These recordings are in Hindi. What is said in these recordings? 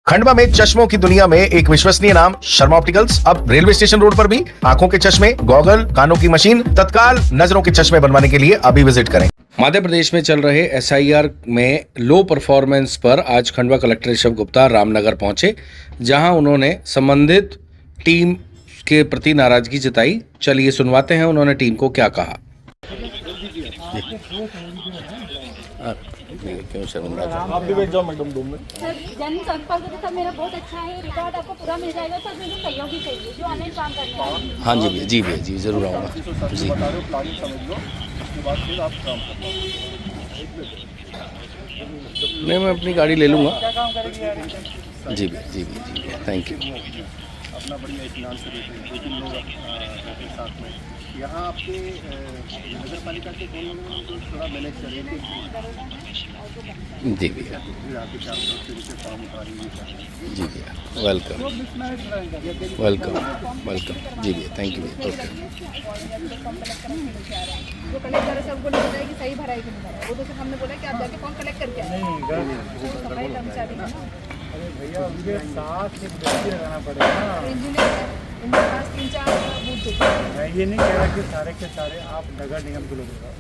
खंडवा में चश्मों की दुनिया में एक विश्वसनीय नाम शर्मा ऑप्टिकल्स। अब रेलवे स्टेशन रोड पर भी आंखों के चश्मे, गॉगल, कानों की मशीन, तत्काल नजरों के चश्मे बनवाने के लिए अभी विजिट करें। मध्य प्रदेश में चल रहे SIR में लो परफॉर्मेंस पर आज खंडवा कलेक्टर ऋषभ गुप्ता रामनगर पहुंचे, जहां उन्होंने संबंधित टीम के प्रति नाराजगी जताई। चलिए सुनवाते हैं उन्होंने टीम को क्या कहा। क्यों शर्मिंदा था? आप भी बैठ जाओ मैडम 2 मिनट। सर जनसंपर्क तो सब मेरा बहुत अच्छा है, रिकॉर्ड आपको पूरा मिल जाएगा। सर मुझे सहयोगी चाहिए जो ऑनलाइन काम करने वाले। हाँ जी भैया, जी भैया, जी जरूर आऊँगा जी। बता रहे हो प्लानिंग समझ लो, उसके बाद फिर आप काम करो। नहीं, मैं अपनी गाड़ी ले लूँगा। क्या काम करेंगे यार? जी भैया, जी भैया, जी भैया, थैंक यू। अपना बढ़िया इत्मीनान से देते हैं, 2-3 लोग रहते हैं साथ में। यहाँ आपके नगर पालिका के कौन लोग हैं जो थोड़ा मैनेज करें? जी भैया, आपके चारों तरफ से जैसे काम उठा रही है। जी भैया, वेलकम वेलकम वेलकम। जी भैया, थैंक यू भैया, ओके। जो कलेक्ट करे सबको नहीं बताया कि सही भरा है कि नहीं भरा है। वो तो सिर्फ हमने बोला कि आप जाके फॉर्म कलेक्ट करके आए। सफाई कर्मचारी है ना। अरे भैया उनके साथ एक व्यक्ति लगाना पड़ेगा ना। इंजीनियर है, उनके पास 3-4 बूथ होते हैं। मैं ये नहीं कह रहा कि सारे के सारे आप नगर निगम के लोग लगाओ।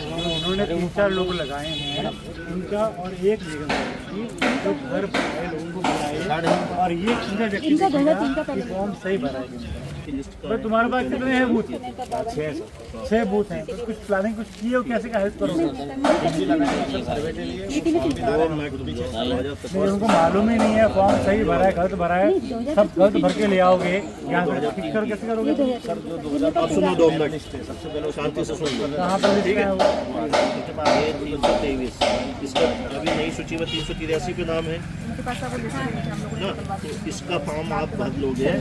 उन्होंने 3-4 लोग लगाए हैं उनका, और एक निगम जो घर बनाए लोगों को बनाए, और ये पूरा व्यक्ति फॉर्म सही भरा है। पर तुम्हारे पास कितने हैं बूथ? 6 बूथ हैं। तो कुछ प्लानिंग कुछ किए हो, कैसे का हेल्प करोगे? उनको मालूम ही नहीं है फॉर्म सही भरा है गलत भरा है, सब गलत भर के ले आओगे यहाँ से ठीक कर कैसे करोगे? सुनो 2 मिनट, सबसे पहले शांति से सुन लो। कहाँ पर लिखा है वो? ये 323 इसका अभी नई सूची में 383 पे नाम है उनके पास सब लिखा है हम लोगों ने ना, तो इसका फॉर्म आप भर लोगे।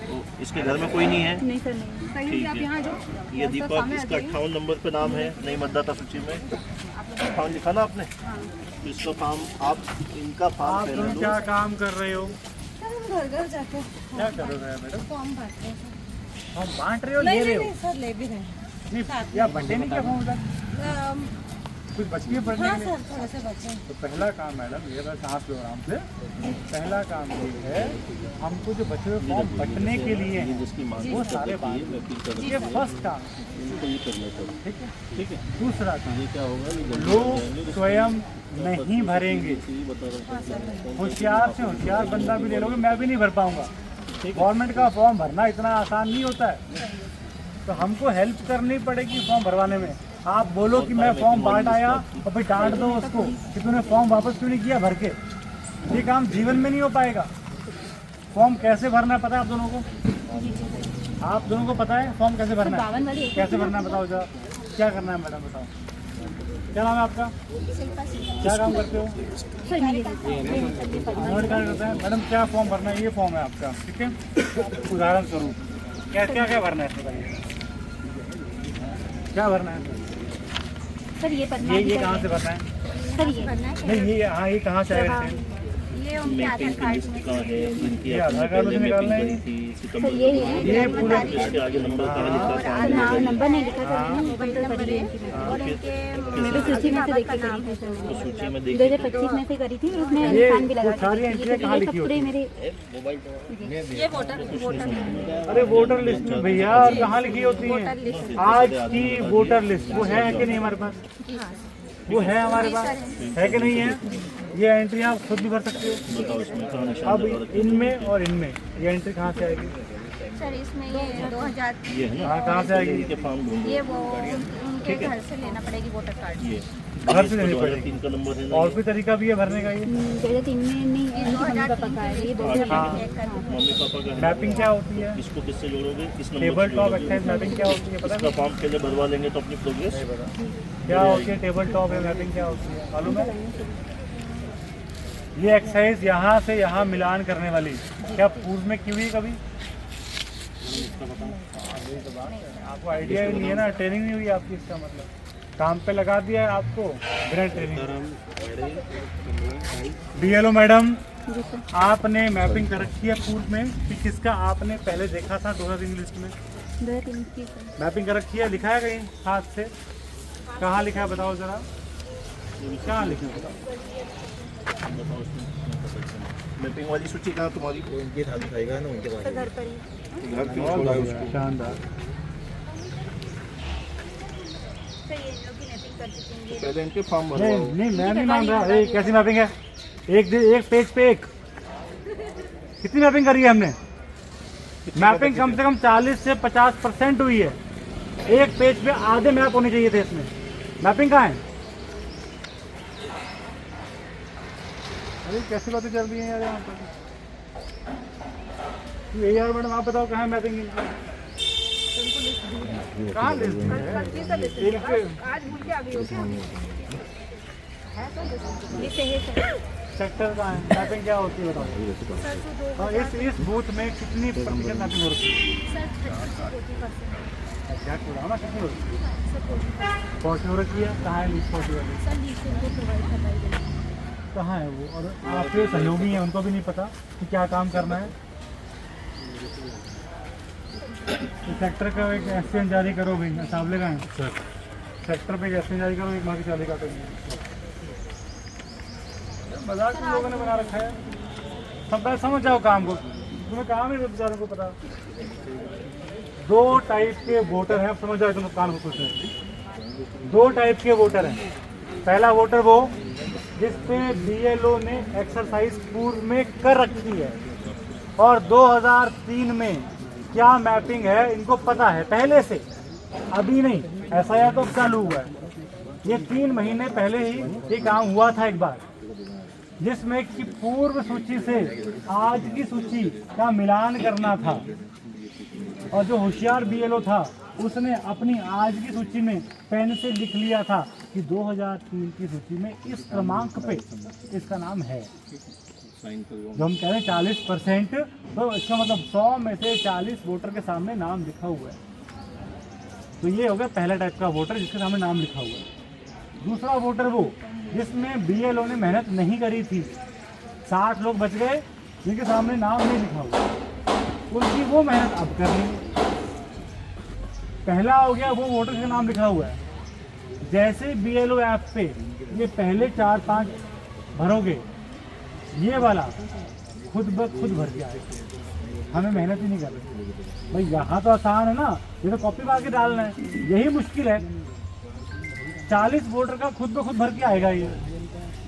तो इसके घर में कोई नहीं है? नहीं सर, नहीं सही ठीक आप है। यहाँ जो ये दीपक, इसका 58 नंबर पे नाम है नई मतदाता सूची में। फॉर्म लिखा ना आपने, तो इसका फॉर्म आप इनका फॉर्म आप पहले तुम दो। क्या काम कर रहे हो? सर हम घर जाके क्या कर रहे हो मैडम? फॉर्म भरते हैं सर। हम बांट रहे हो, ले रहे हो? नहीं सर, ले भी रहे हैं। नहीं या बटे नहीं क्या फॉर्म उधर? कुछ बच गए पढ़ने के लिए? सर थोड़ा सा बचे। तो पहला काम मैडम ये बस सांस लो आराम से। पहला काम ये है, हमको जो बचे हुए फॉर्म बटने के लिए हैं, वो सारे बांट, ये फर्स्ट काम ठीक है। ठीक है, दूसरा काम क्या होगा, लोग स्वयं नहीं भरेंगे। होशियार से होशियार बंदा भी ले लोगे, मैं भी नहीं भर पाऊंगा। गवर्नमेंट का फॉर्म भरना इतना आसान नहीं होता है, तो हमको हेल्प करनी पड़ेगी फॉर्म भरवाने में। आप बोलो कि मैं फॉर्म बांट आया और फिर डांट दो उसको कि तूने फॉर्म वापस क्यों नहीं किया भर के। ये काम जीवन में नहीं हो पाएगा। फॉर्म कैसे भरना है पता है आप दोनों को? आप दोनों को पता है फॉर्म कैसे भरना है? कैसे भरना है बताओ जरा। क्या करना है मैडम बताओ? क्या नाम है आपका? क्या काम करते हो? करते हैं मैडम। क्या फॉर्म भरना है? ये फॉर्म है आपका, ठीक है। उदाहरण स्वरूप क्या क्या क्या भरना है बताइए, क्या भरना है? सर ये कहाँ से भरना है? सर ये भरना है। नहीं ये हाँ, ये कहाँ से आएगा? ये उनके आधार कार्ड में। ये आधार कार्ड में निकालना है। सर ये पूरे आगे नंबर कहाँ लिखा था? नंबर नहीं लिखा था, मोबाइल नंबर है। और उनके मेरे सूची में से देखा नाम है सर। सूची में 2025 में से करी थी, उसमें निशान भी लगा था। सारी एंट्री कहाँ लिखी होती पूरे है? मेरे ये वोटर अरे वोटर लिस्ट में भैया कहाँ लिखी होती है? आज की वोटर लिस्ट वो है कि नहीं हमारे पास? वो है हमारे पास, है कि नहीं है? ये एंट्री आप खुद भी भर सकते हो। अब इनमें और इनमें ये एंट्री कहाँ से आएगी? सर इसमें ये 2000 ये है ना, हाँ कहाँ से आएगी? के फॉर्म ढूंढो। ये वो उनके घर से लेना पड़ेगी वोटर कार्ड। ये घर से लेनी पड़ेगी। 3 का नंबर है ना, और कोई तरीका भी है भरने का? ये 2003 में नहीं, 2003 का है ये। 2005 मम्मी पापा का है। मैपिंग क्या होती है? इसको किससे जोड़ोगे? इस नंबर टेबल से टॉप जोड़ोगे। एक्सरसाइज मैपिंग क्या होती है पता इसका है? फॉर्म पहले भरवा लेंगे तो अपनी प्रोग्रेस। क्या होती है टेबल टॉप है मैपिंग क्या होती है मालूम है? ये एक्सरसाइज यहाँ से यहाँ मिलान करने वाली क्या पूर्व में की हुई कभी? आपको आइडिया ही नहीं है ना, ट्रेनिंग नहीं हुई आपकी। इसका मतलब काम पे लगा दिया है आपको बिना ट्रेनिंग। BLO मैडम आपने मैपिंग कर रखी है पूर्व में कि किसका आपने पहले देखा था 2003 लिस्ट में? मैपिंग कर रखी है, लिखा है कहीं हाथ से? कहाँ लिखा है बताओ जरा, कहाँ लिखा है बताओ? मैपिंग वाली सूची कहाँ तुम्हारी? उनके हाथ दिखाएगा ना उनके पास घर पर ही घर क्यों छोड़ा है उसको? शानदार। सर ये लोग की मैपिंग कर चुके हैं। पहले इनके फॉर्म नहीं भरवाओ। नहीं, मैं नहीं मान रहा। अरे कैसी मैपिंग है? एक पेज पे एक, कितनी मैपिंग करी है हमने? मैपिंग कम से कम 40 से 50% हुई है। एक पेज पे आधे मैप होने चाहिए थे इसमें। मैपिंग कहाँ है? अरे कैसी बातें चल रही हैं यार यहाँ पर। ये यार मैडम आप बताओ कहाँ है मैपिंग? कहाँ लिस्ट है? आज भूल के आ गई हो क्या? है तो लिस्ट ये है सेक्टर कहाँ है? मैपिंग क्या होती है बताओ। सर जो दो और इस बूथ में कितनी प्रतिशत मैपिंग हो रही है? सर 30% क्या पूरा कितनी हो रही है? सर 40 हो रखी है। कहाँ है लिस्ट 40 वाली? सर लीज से उनको प्रोवाइड करवाई गई। कहाँ है वो? और आपके सहयोगी हैं उनको भी नहीं पता कि क्या काम करना है। तो सेक्टर का एक एक्सचेंज जारी करो भाई। सामने का है सेक्टर पे एक्सचेंज जारी करो। एक माह की चाली काटेंगे। मजाक तुम लोगों ने बना रखा है। सब पहले समझ जाओ काम को। तुम्हें काम है बेचारों को पता। 2 टाइप के वोटर हैं। अब समझ जाओ तुम काम को कुछ नहीं। 2 टाइप के वोटर हैं। पहला वोटर वो जिस पे BLO ने एक्सरसाइज पूर्व में कर रखी है और 2003 में क्या मैपिंग है इनको पता है पहले से, अभी नहीं। SIR तो चालू हुआ है। ये 3 महीने पहले ही ये काम हुआ था एक बार, जिसमें कि पूर्व सूची से आज की सूची का मिलान करना था। और जो होशियार BLO था उसने अपनी आज की सूची में पेन से लिख लिया था कि 2003 की सूची में इस क्रमांक पे इसका नाम है। जो हम कह रहे हैं 40%, तो इसका मतलब 100 में से 40 वोटर के सामने नाम लिखा हुआ है। तो ये हो गया पहला टाइप का वोटर जिसके सामने नाम लिखा हुआ है। दूसरा वोटर वो जिसमें BLO ने मेहनत नहीं करी थी। 60 लोग बच गए जिनके सामने नाम नहीं लिखा हुआ, उनकी वो मेहनत अब करनी। पहला हो गया वो वोटर का नाम लिखा हुआ है। जैसे BLO ऐप पे ये पहले 4-5 भरोगे, ये वाला खुद ब खुद भर के आएगा। हमें मेहनत ही नहीं कर रहे भाई। यहाँ तो आसान है ना, ये तो कॉपी मार के डालना है, यही मुश्किल है। 40 वोटर का खुद ब खुद भर के आएगा। ये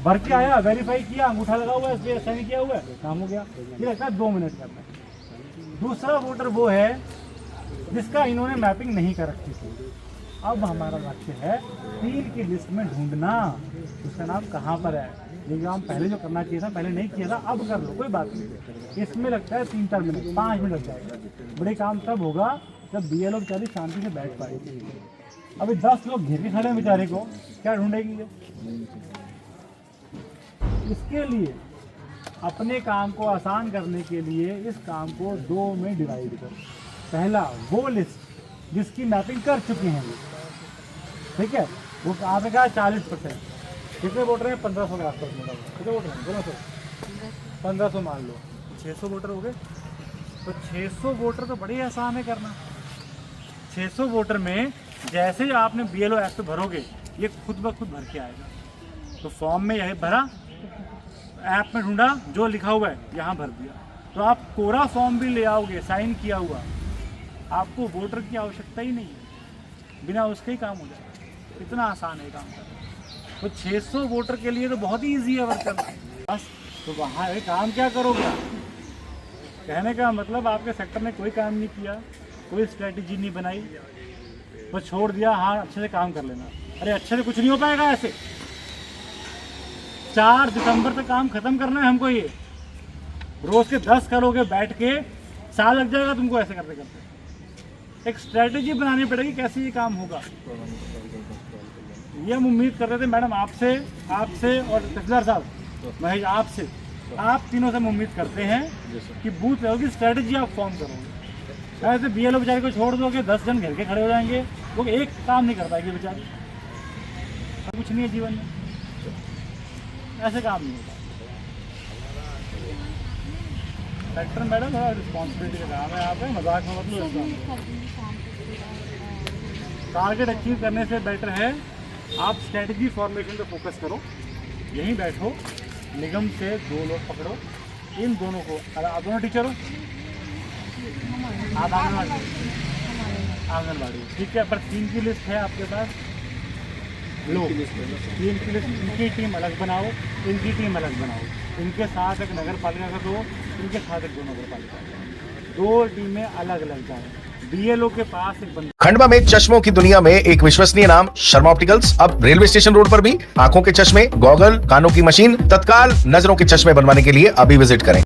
भर के आया, वेरीफाई किया, अंगूठा लगा हुआ है, साइन किया हुआ है, काम हो गया। ये लगता है 2 मिनट करना है। दूसरा वोटर वो है जिसका इन्होंने मैपिंग नहीं कर रखी थी। अब हमारा लक्ष्य है 3 की लिस्ट में ढूंढना उसका नाम कहाँ पर है। ये काम पहले जो करना चाहिए था, पहले नहीं किया था, अब कर लो, कोई बात नहीं। इसमें लगता है 3-4 मिनट, 5 मिनट लग जाएगा। बड़े काम तब होगा जब BLO बेचारी शांति से बैठ पाएगी। अभी 10 लोग घेर के खड़े हैं बेचारे को, क्या ढूंढेगी ये? इसके लिए अपने काम को आसान करने के लिए इस काम को 2 में डिवाइड करो। पहला वो लिस्ट जिसकी मैपिंग कर चुके हैं वो, ठीक है, वो आपने कहा 40%। कितने वोटर हैं? 1500 के आसपास। कितने वोटर हैं? 1500 मान लो, 600 वोटर हो गए। तो 600 वोटर तो बड़ी आसान है करना। 600 वोटर में जैसे ही आपने BLO ऐप पे भरोगे, ये खुद ब खुद भर के आएगा। तो फॉर्म में यही भरा, ऐप में ढूंढा, जो लिखा हुआ है यहाँ भर दिया। तो आप कोरा फॉर्म भी ले आओगे साइन किया हुआ, आपको वोटर की आवश्यकता ही नहीं है, बिना उसके ही काम हो जाएगा। इतना आसान है काम करना। तो 600 वोटर के लिए तो बहुत ही ईजी है वर्क करना। बस तो वहाँ एक काम क्या करोगे? कहने का मतलब आपके सेक्टर ने कोई काम नहीं किया, कोई स्ट्रेटजी नहीं बनाई, बस छोड़ दिया हाँ अच्छे से काम कर लेना। अरे अच्छे से कुछ नहीं हो पाएगा ऐसे। 4 दिसंबर तक काम खत्म करना है हमको। ये रोज के 10 करोगे बैठ के, साल लग जाएगा तुमको ऐसे करते करते। एक स्ट्रेटजी बनानी पड़ेगी कैसे ये काम होगा। ये हम उम्मीद कर रहे थे मैडम आपसे और तहसीलदार साहब महेश आपसे, आप तीनों से हम उम्मीद करते हैं कि बूथ लेवल की स्ट्रेटजी आप फॉर्म करोगे। ऐसे BLO बेचारे को छोड़ दोगे, 10 जन घर के खड़े हो जाएंगे, वो एक काम नहीं कर पाएंगे बेचारे। कुछ नहीं है जीवन में, ऐसे काम नहीं होता। सेक्टर मैडम थोड़ा रिस्पॉन्सिबिलिटी का काम है। आप मजाक में मतलब टारगेट अचीव करने से बेटर है आप स्ट्रेटजी फॉर्मेशन पे फोकस करो। यहीं बैठो, निगम से 2 लोग पकड़ो, इन दोनों को, आप दोनों टीचर हो, आप आंगनबाड़ी, ठीक है, पर 3 की लिस्ट है आपके पास, लो 3 की लिस्ट, इनकी टीम अलग बनाओ, इनकी टीम अलग बनाओ, इनके साथ एक नगर पालिका का 2, इनके साथ एक 2 नगर पालिका, 2 टीमें अलग अलग जाए। BLO के पास एक बंदा। खंडवा में चश्मों की दुनिया में एक विश्वसनीय नाम शर्मा ऑप्टिकल्स अब रेलवे स्टेशन रोड पर भी आंखों के चश्मे, गॉगल, कानों की मशीन, तत्काल नजरों के चश्मे बनवाने के लिए अभी विजिट करें।